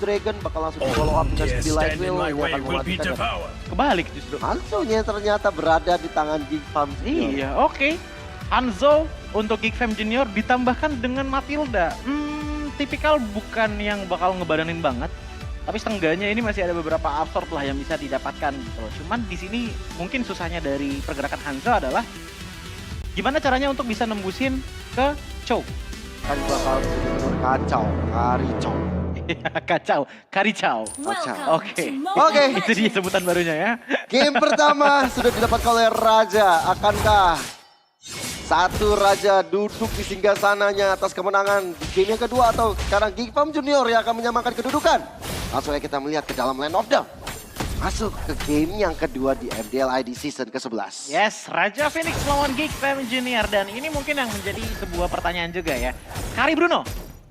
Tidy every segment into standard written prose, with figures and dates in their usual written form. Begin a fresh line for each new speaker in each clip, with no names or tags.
Dragon bakal langsung di follow up dengan speedy light wheel. Ini akan mematikan.
Kebalik justru.
Hanzo-nya ternyata berada di tangan Geek Farm Junior.
Iya, oke. Hanzo untuk Geek Fam Junior ditambahkan dengan Matilda. Tipikal bukan yang bakal ngebadanin banget. Tapi setengahnya ini masih ada beberapa absorb lah yang bisa didapatkan gitu. Cuman di sini mungkin susahnya dari pergerakan Hanzo adalah gimana caranya untuk bisa nembusin ke Chow.
Kan bakal kacau, karicau.
Kacau, karicau. Oke.
Oke.
Itu dia sebutan barunya ya.
Game pertama sudah didapatkan oleh Raja. Akankah satu Raja duduk di singgasananya atas kemenangan di game yang kedua, atau sekarang Geek Farm Junior yang akan menyamakan kedudukan? Langsung aja kita melihat ke dalam Land of Dawn. Masuk ke game yang kedua di MDL ID Season ke-11.
Yes, Raja Phoenix melawan Geek Fam Junior. Dan ini mungkin yang menjadi sebuah pertanyaan juga ya. Kari Bruno,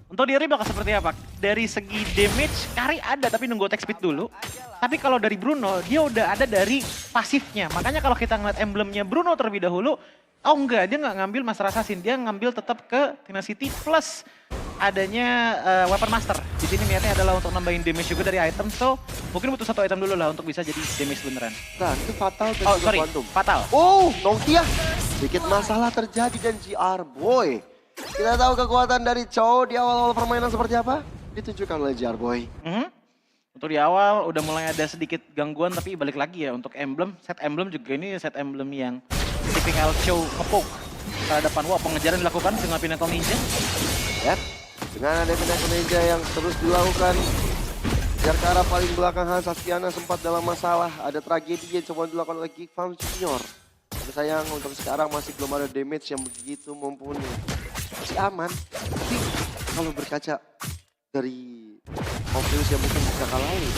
untuk diri bakal seperti apa? Dari segi damage, Kari ada tapi nunggu attack speed dulu. Tapi kalau dari Bruno, dia udah ada dari pasifnya. Makanya kalau kita ngeliat emblemnya Bruno terlebih dahulu, oh enggak, dia nggak ngambil Master Assassin. Dia ngambil tetap ke Tenacity plus adanya Weapon Master. Di sini niatnya adalah untuk nambahin damage juga dari item. So, mungkin butuh satu item dulu lah untuk bisa jadi damage beneran.
Nah, itu fatal dan
Oh,
juga
sorry,
Quantum.
fatal.
Oh, Nongtia. Sedikit masalah terjadi dan GR Boy. Kita tahu kekuatan dari Chow di awal-awal permainan seperti apa? Ditunjukkan oleh GR Boy.
Untuk di awal udah mulai ada sedikit gangguan, tapi balik lagi ya untuk emblem. Set emblem juga ini set emblem yang tipikal Chow ngepoke terhadapan. Wah, pengejaran dilakukan dengan Pinnacle Ninja.
Ya, dengan ada Pinnacle Ninja yang terus dilakukan. Jarak ke arah paling belakang Saskiana sempat dalam masalah. Ada tragedi yang coba dilakukan oleh Geek Farm Junior. Tapi sayang untuk sekarang masih belum ada damage yang begitu mumpuni. Masih aman, tapi kalau berkaca dari Optimus yang mungkin bisa kalah ini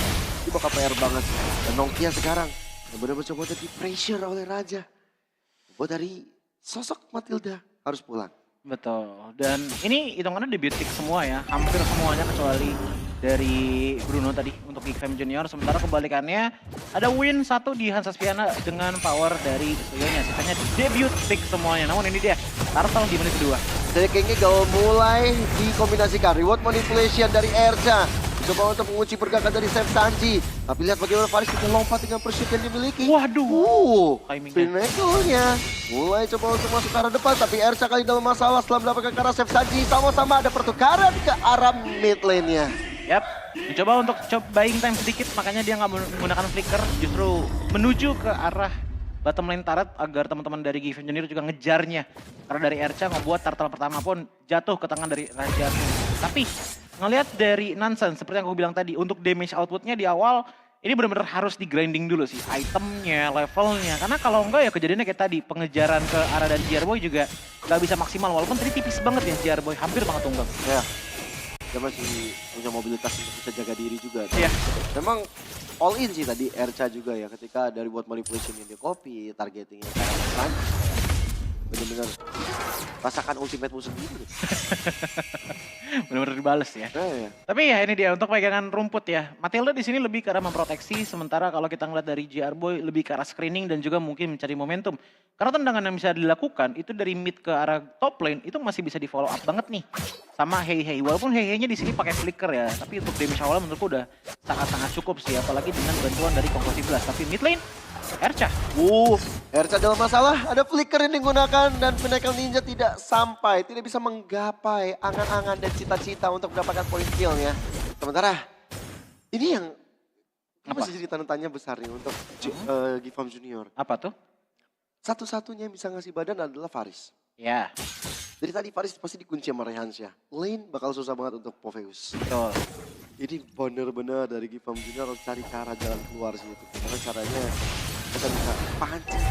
bakal PR banget. Dan Nongkia sekarang yang benar-benar coba di pressure oleh Raja. Buat dari sosok Matilda harus pulang.
Betul, dan ini hitungannya debut pick semua ya, hampir semuanya kecuali dari Bruno tadi untuk Geek Fam Junior. Sementara kebalikannya ada win satu di Hansaspiana dengan power dari Suyonya. Sisanya debut pick semuanya, namun ini dia Turtle di menit kedua.
Jadi kayaknya kalau mulai dikombinasikan reward manipulation dari Erca. Coba untuk mengunci pergerakan dari Chef Sanji. Tapi lihat bagaimana Faris kita lompat dengan pursuit yang dimiliki.
Waduh, timingnya.
Pinnacle-nya mulai coba untuk masuk ke arah depan. Tapi Erca kali dalam masalah setelah mendapatkan ke arah Chef Sanji. Sama-sama ada pertukaran ke arah mid lane-nya.
Yap, dicoba untuk buying time sedikit, makanya dia nggak menggunakan flicker, justru menuju ke arah bottom lane turret agar teman-teman dari Geek Fam Junior juga ngejarnya. Karena dari Erca ngebuat turtle pertama pun jatuh ke tangan dari Raja. Tapi ngelihat dari Nansen, seperti yang aku bilang tadi, untuk damage outputnya di awal, ini benar-benar harus di grinding dulu sih. Itemnya, levelnya. Karena kalau enggak ya kejadiannya kayak tadi, pengejaran ke arah dari GR Boy juga nggak bisa maksimal. Walaupun tadi tipis banget ya GR Boy, hampir banget tunggang.
Ya, dia masih punya mobilitas untuk bisa jaga diri juga.
Iya.
Memang all in sih tadi Erca juga ya, ketika dari buat manipulation yang dia copy, targetingnya kan. Benar-benar rasakan ultimate musuh sendiri.
Benar-benar dibales ya.
Ya.
Tapi ya ini dia untuk pegangan rumput ya. Matilda di sini lebih ke arah memproteksi, sementara kalau kita ngeliat dari GR Boy lebih ke arah screening dan juga mungkin mencari momentum. Karena tendangan yang bisa dilakukan itu dari mid ke arah top lane itu masih bisa di follow up banget nih. Sama Hei. Walaupun Hei-nya di sini pakai flicker ya, tapi untuk damage awalnya menurutku udah sangat-sangat cukup sih, apalagi dengan bantuan dari Kongko 11. Tapi mid lane Erca.
Erca dalam masalah, ada flicker yang digunakan dan Pinnacle Ninja tidak sampai, tidak bisa menggapai angan-angan dan cita-cita untuk mendapatkan poin kill-nya. Sementara, ini yang masih jadi tanda tanya besar nih untuk Geek Farm Junior.
Apa tuh?
Satu-satunya yang bisa ngasih badan adalah Faris.
Ya.
Dari tadi Faris pasti dikunci sama Rehansya. Lane bakal susah banget untuk Poveus.
Betul.
Ini bener-bener dari Geek Farm Junior harus cari cara jalan keluar sih itu. Karena caranya kita bisa pancing,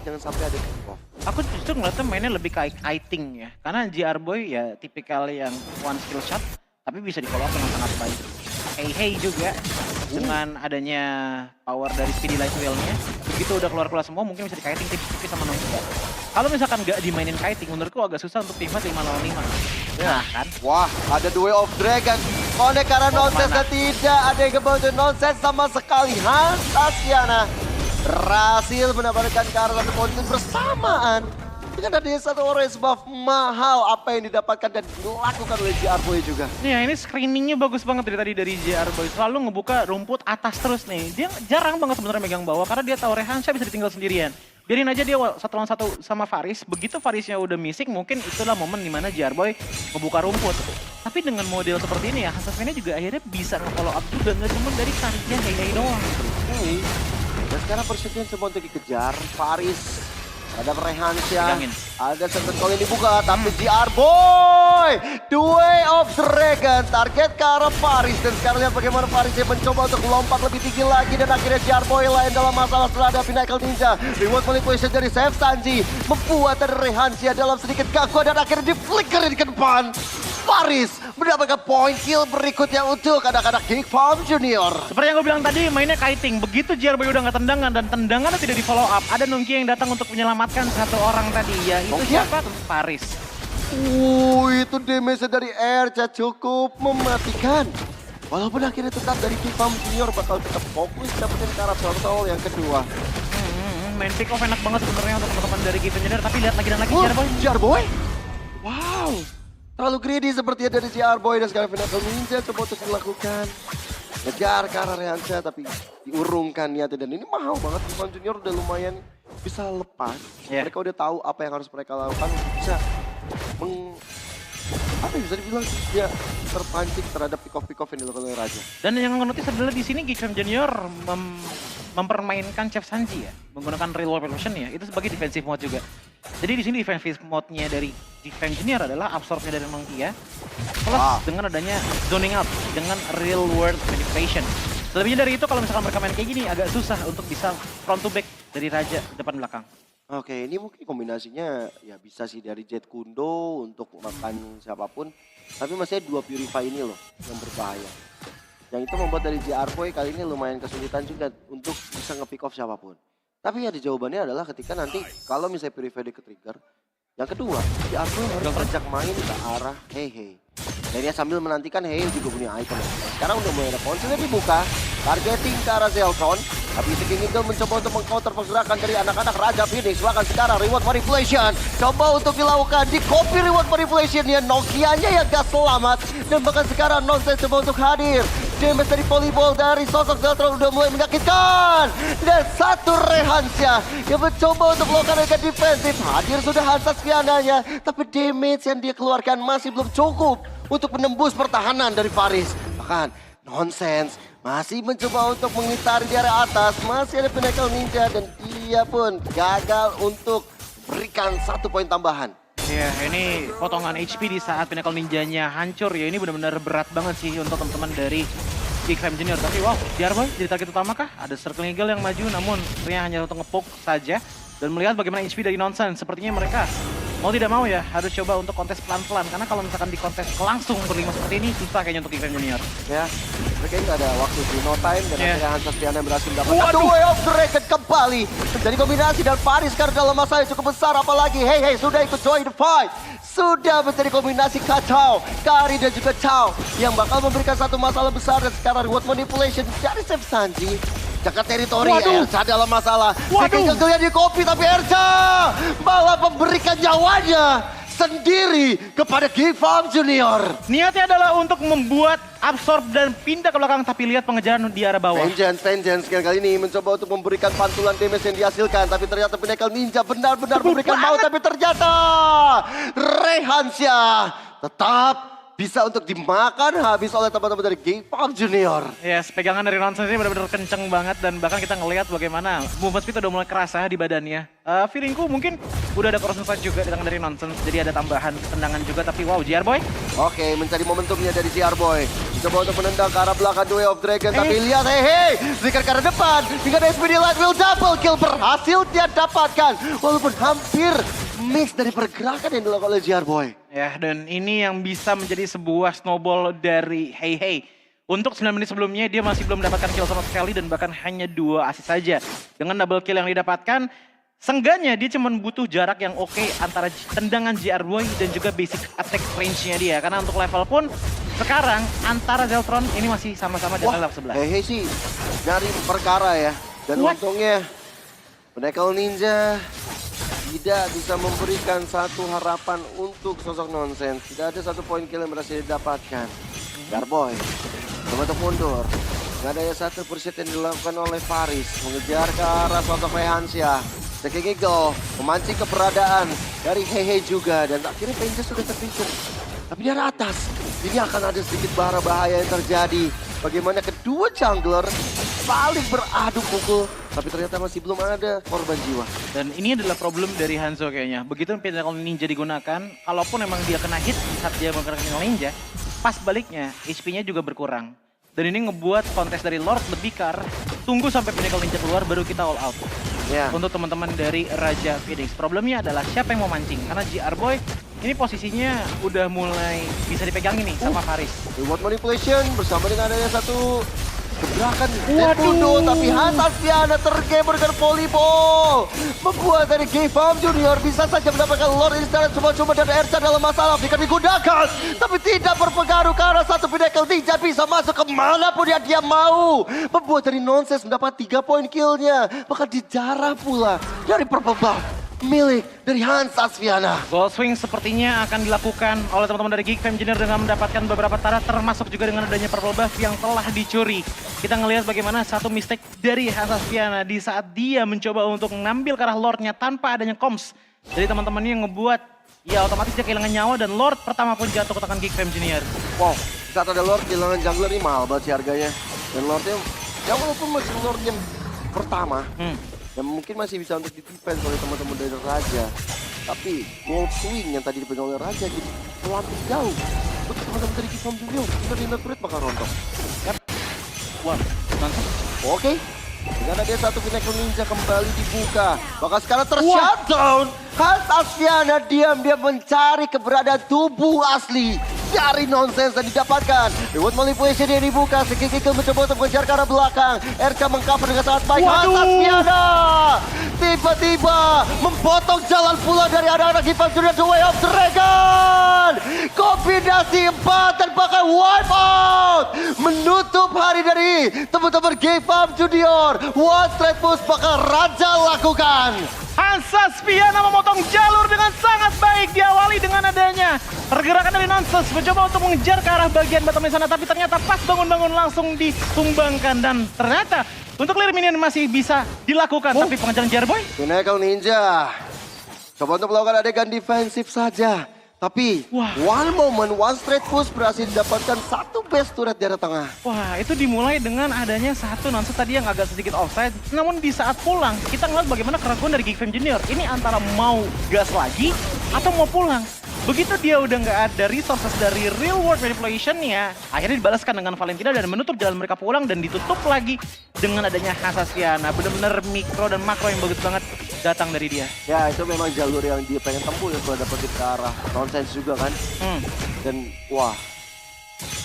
jangan sampai ada kick-off.
Aku justru ngeliatnya mainnya lebih kayak kiting ya. Karena GR Boy ya tipikal yang one skill shot, tapi bisa di follow up dengan sangat baik. Hei juga dengan adanya power dari speedy light wheel-nya. Begitu udah keluar-keluar semua mungkin bisa di kiting tipis-tipis sama Nongkia. Kalau misalkan nggak dimainin kiting, menurutku agak susah untuk tim 5 lawan 5. Nah kan?
Wah, ada Duel of Dragon. Connect karena nonsense dan tidak ada yang kebantu nonsense sama sekali. Hansaskiana berhasil mendapatkan ke arah satu poin bersamaan Dengan adanya satu orange buff mahal apa yang didapatkan dan dilakukan oleh JR Boy juga.
Nih ya, ini screeningnya bagus banget dari tadi dari JR Boy. Selalu ngebuka rumput atas terus nih. Dia jarang banget sebenarnya megang bawah karena dia tahu Rehansha bisa ditinggal sendirian. Biarin aja dia satu lawan satu sama Faris. Begitu Farisnya udah missing, mungkin itulah momen dimana JR Boy ngebuka rumput. Tapi dengan model seperti ini ya, Hansa Svennya juga akhirnya bisa nge-follow up juga. Nggak cuma dari tariknya Hey doang.
Hey. Dan sekarang persediaan semua untuk dikejar. Faris. Ada Rehansha,
Pegangin.
ada second call yang dibuka, tapi JR Boy, The Way of Dragon, target ke arah Faris, dan sekarang lihat bagaimana Faris yang mencoba untuk melompat lebih tinggi lagi, dan akhirnya JR Boy lain dalam masalah setelah ada Pinnacle Ninja, reward manipulation dari Save Sanji, membuat ada Rehansha dalam sedikit gangguan, dan akhirnya di-flicker di depan. Faris mendapatkan poin kill berikutnya untuk anak-anak Geek Farm Junior.
Seperti yang gue bilang tadi, mainnya kiting. Begitu JR Boy udah nggak tendangan dan tendangannya tidak di follow up, ada Nongki yang datang untuk menyelamatkan satu orang tadi. Ya itu
Nongki?
siapa? Faris.
Itu damage dari Erca cukup mematikan. Walaupun akhirnya tetap dari Geek Farm Junior bakal tetap fokus dapetin karat turtle yang kedua.
Main pick off enak banget sebenarnya untuk teman-teman dari Given Junior, tapi lihat lagi dan lagi JR Boy.
JR Boy? Wow. Terlalu greedy seperti ada dari JR Boy dan sekarang Pinnacle Ninja coba untuk dilakukan. Ngejar ke arah Rehansha tapi diurungkan niatnya dan ini mahal banget. Geek Farm Junior udah lumayan bisa lepas.
Yeah.
Mereka udah tahu apa yang harus mereka lakukan untuk bisa apa yang bisa dibilang dia terpancing terhadap pick-off yang dilakukan oleh Raja.
Dan yang notice adalah di sini Geek Fam Junior mempermainkan Chef Sanji ya, menggunakan real world percussion ya, itu sebagai defensive mode juga. Jadi di sini defensive mode-nya dari Geek Fam Junior adalah absorbnya dari Monkey ya, plus dengan adanya zoning out dengan real world manipulation. Selebihnya dari itu kalau misalkan mereka main kayak gini agak susah untuk bisa front to back dari Raja depan belakang.
Oke, ini mungkin kombinasinya ya bisa sih dari Jet Kundo untuk makan siapapun. Tapi masih dua Purify ini loh yang berbahaya. Yang itu membuat dari JR Boy kali ini lumayan kesulitan juga untuk bisa nge-pick off siapapun. Tapi ada jawabannya adalah ketika nanti kalau misalnya Purify di ke-trigger. Yang kedua, JR Boy harus ajak main ke arah Hey. Dan dia sambil menantikan Hey juga punya item. Sekarang udah mulai ada ponselnya dibuka. Targeting ke arah Zeltron. Tapi King Eagle mencoba untuk meng-counter pergerakan dari anak-anak Raja Phoenix. Bahkan sekarang reward manipulation. Coba untuk dilakukan. Di copy reward manipulation-nya. Nokia-nya yang gak selamat. Dan bahkan sekarang Nonsense coba untuk hadir. Damage dari volleyball dari sosok Zeltron udah mulai menyakitkan. Dan satu Rehansha yang mencoba untuk melakukan dengan defensif. Hadir sudah Hansa Sviananya. Tapi damage yang dia keluarkan masih belum cukup untuk menembus pertahanan dari Faris. Bahkan Nonsense masih mencoba untuk mengitari di area atas. Masih ada Pinnacle Ninja dan dia pun gagal untuk berikan 1 poin tambahan.
Ya, ini potongan HP di saat Pinnacle Ninjanya hancur ya. Ini benar-benar berat banget sih untuk teman-teman dari Geek Fam Junior. Tapi wow, JR Boy jadi target utama kah? Ada Circle Eagle yang maju namun sepertinya hanya untuk nge-poke saja. Dan melihat bagaimana HP dari Nonsense, sepertinya mereka mau tidak mau ya harus coba untuk kontes pelan-pelan. Karena kalau misalkan di kontes langsung berlima seperti ini, susah kayaknya untuk Geek Fam Junior.
Ya, mereka nggak ada waktu di no time dan akhirnya Hansa Sviana berhasil mendapatkan
Waduh.
The Way of Dragon kembali. Jadi kombinasi dan Faris karena dalam masa yang cukup besar apalagi Hey sudah ikut join the fight. Sudah menjadi kombinasi kacau, Kari dan juga Chow yang bakal memberikan satu masalah besar dan sekarang reward manipulation dari Chef Sanji. Jaga teritori Erca dalam masalah. Second gagalnya di copy tapi Erca malah memberikan nyawanya sendiri kepada Geek Farm Junior.
Niatnya adalah untuk membuat absorb dan pindah ke belakang, tapi lihat pengejaran di arah bawah.
Vengeance kali ini mencoba untuk memberikan pantulan damage yang dihasilkan. Tapi ternyata Pinnacle Ninja benar-benar memberikan maut. Tapi ternyata Rehansha tetap bisa untuk dimakan habis oleh teman-teman dari Geek Farm Junior.
Yes, pegangan dari Nonsense ini benar-benar kenceng banget. Dan bahkan kita ngelihat bagaimana movement speed udah mulai kerasa di badannya. Feelingku mungkin udah ada corrosion fight juga di tangan dari Nonsense. Jadi ada tambahan tendangan juga. Tapi wow, JR Boy.
Oke, mencari momentumnya dari JR Boy. Coba untuk menendang ke arah belakang The Way of Dragon. Tapi lihat, Flicker ke arah depan. Hingga ada SPD Light will double kill. Berhasil dia dapatkan. Walaupun hampir mix dari pergerakan yang dilakukan oleh JR Boy.
Ya, dan ini yang bisa menjadi sebuah snowball dari Hey. Untuk 9 menit sebelumnya dia masih belum mendapatkan kill sama sekali dan bahkan hanya 2 assist saja. Dengan double kill yang didapatkan, seenggaknya dia cuma butuh jarak yang oke antara tendangan JR Boy dan juga basic attack range-nya dia. Karena untuk level pun sekarang antara Zeltron ini masih sama-sama di level 11.
Hey sih nyari perkara ya. Dan untungnya Pinnacle Ninja tidak bisa memberikan satu harapan untuk sosok Nonsense. Tidak ada satu poin kill yang berhasil didapatkan. Garboy coba untuk mundur. Nggak ada satu perset yang dilakukan oleh Faris. Mengejar ke arah sosok Rehansyah. Seking Eagle memancing keberadaan dari Hehe juga. Dan akhirnya Penjas sudah terpikir. Tapi dari atas, ini akan ada sedikit bahaya yang terjadi. Bagaimana kedua jungler saling beradu pukul. Tapi ternyata masih belum ada korban jiwa.
Dan ini adalah problem dari Hanzo kayaknya. Begitu Pinnacle Ninja digunakan, kalaupun memang dia kena hit saat dia menggunakan Pinnacle Ninja, pas baliknya HP-nya juga berkurang. Dan ini ngebuat kontes dari Lord lebih kar, tunggu sampai Pinnacle Ninja keluar baru kita all out.
Ya.
Untuk teman-teman dari Raja Phoenix. Problemnya adalah siapa yang mau mancing. Karena GR Boy ini posisinya udah mulai bisa dipegang ini sama Faris.
Reward manipulation bersama dengan adanya satu gebrakan
Waduh.
Netudo, tapi Hasafiana tergamer dengan volleyball. Membuat dari G-Farm Junior bisa saja mendapatkan Lord Instant cuma-cuma dan Erca dalam masalah jika digunakan. Tapi tidak berpengaruh karena satu Pinnacle Ninja bisa masuk kemanapun yang dia mau. Membuat dari Nonsense mendapat 3 poin killnya. Bahkan dijarah pula dari Purple Buff milik dari Hans Asfiana.
Gold Swing sepertinya akan dilakukan oleh teman-teman dari Geek Fam Engineer dengan mendapatkan beberapa tarat termasuk juga dengan adanya purple buff yang telah dicuri. Kita ngelihat bagaimana satu mistake dari Hasafiana di saat dia mencoba untuk mengambil ke arah Lordnya tanpa adanya comms dari teman-temannya yang ngebuat ya otomatis dia kehilangan nyawa dan Lord pertama pun jatuh ke tangan Geek Fam Engineer.
Wow, saat ada Lord kehilangan jungler ini mahal banget sih harganya. Dan Lordnya, ya walaupun masih Lord yang pertama, yang mungkin masih bisa untuk di-defense oleh teman-teman dari Raja. Tapi Gold Swing yang tadi dipegang oleh Raja jadi melantik jauh. Untuk teman-teman dari Kifam Julio, kita di turret bakal rontok.
Kan? Wah, langsung.
Oke, dengan ada satu Pinnacle Ninja kembali dibuka. Maka sekarang ter-shutdown. Hans Asfiana diam-diam mencari keberadaan tubuh asli dari Nonsense dan didapatkan. Reward manipulation yang dibuka. Sekikikil mencoba untuk mengejar ke arah belakang. RK mengcover dengan sangat baik. Hans Asfiana tiba-tiba memotong jalan pula dari anak-anak Gifam Junior The Way of Dragon. Kombinasi 4 dan bahkan wipe out. Menutup hari dari teman-teman Gifam Junior. One straight push bakal Raja lakukan.
Hasafiana memotong jalur dengan sangat baik. Diawali dengan adanya pergerakan dari Nonsense mencoba untuk mengejar ke arah bagian bottom sana, tapi ternyata pas bangun-bangun langsung ditumbangkan dan ternyata untuk clear minion masih bisa dilakukan, tapi pengejaran Jarboy.
Pinnacle Ninja coba untuk melakukan adegan defensif saja. Tapi one moment, one straight push berhasil didapatkan satu base turret di arah tengah.
Wah, itu dimulai dengan adanya satu Nonsense tadi yang agak sedikit offside. Namun di saat pulang, kita ngeliat bagaimana keraguan dari Geek Fam Junior. Ini antara mau gas lagi atau mau pulang. Begitu dia udah nggak ada resources dari real world manipulation ya, akhirnya dibalaskan dengan Valentina dan menutup jalan mereka pulang dan ditutup lagi dengan adanya Hasafiana. Bener-bener mikro dan makro yang bagus banget datang dari dia.
Ya itu memang jalur yang dia pengen tempuh ya setelah dapetin ke arah Nonsense juga kan. Dan wah,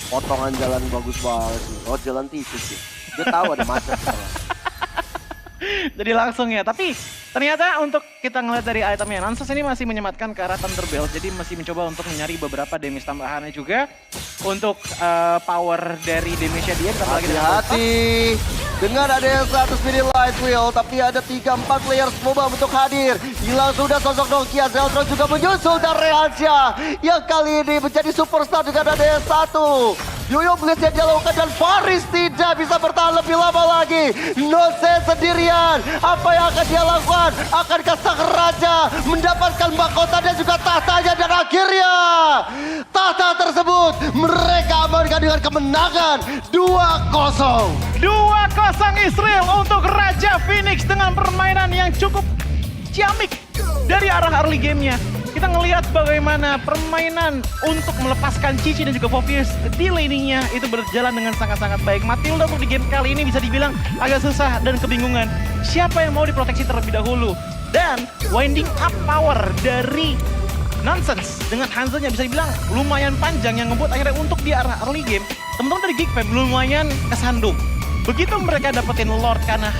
potongan jalan bagus banget sih. Oh jalan tikus sih. Dia tahu ada macet sekarang.
Jadi langsung ya, tapi ternyata untuk kita ngeliat dari itemnya Nonsense ini masih menyematkan ke arah Thunderbelt. Jadi masih mencoba untuk mencari beberapa damage tambahannya juga. Untuk power dari damage-nya dia kita lagi
hati-hati dengan ada 100 mini light wheel, tapi ada 3-4 players MOBA untuk hadir. Hilang sudah sosok Nokia, Zeltron juga menyusul dan Rehansyah yang kali ini menjadi superstar dengan ada 1. Yoyo Blitz yang dilakukan dan Faris tidak bisa bertahan lebih lama lagi. Nonsense sendirian. Apa yang akan dia lakukan? Akankah sang raja mendapatkan mahkota dan juga tahtanya dan akhirnya tahta tersebut mereka amankan dengan kemenangan 2-0.
2-0 Israel untuk Raja Phoenix dengan permainan yang cukup ciamik dari arah early game-nya. Kita ngelihat bagaimana permainan untuk melepaskan Cici dan juga Povius di laning-nya itu berjalan dengan sangat-sangat baik. Matilda untuk di game kali ini bisa dibilang agak susah dan kebingungan. Siapa yang mau diproteksi terlebih dahulu? Dan winding up power dari Nonsense dengan Hanzo-nya bisa dibilang lumayan panjang yang ngebuat akhirnya untuk di arah early game teman-teman dari Geek Fam lumayan kesandung. Begitu mereka dapetin Lord karena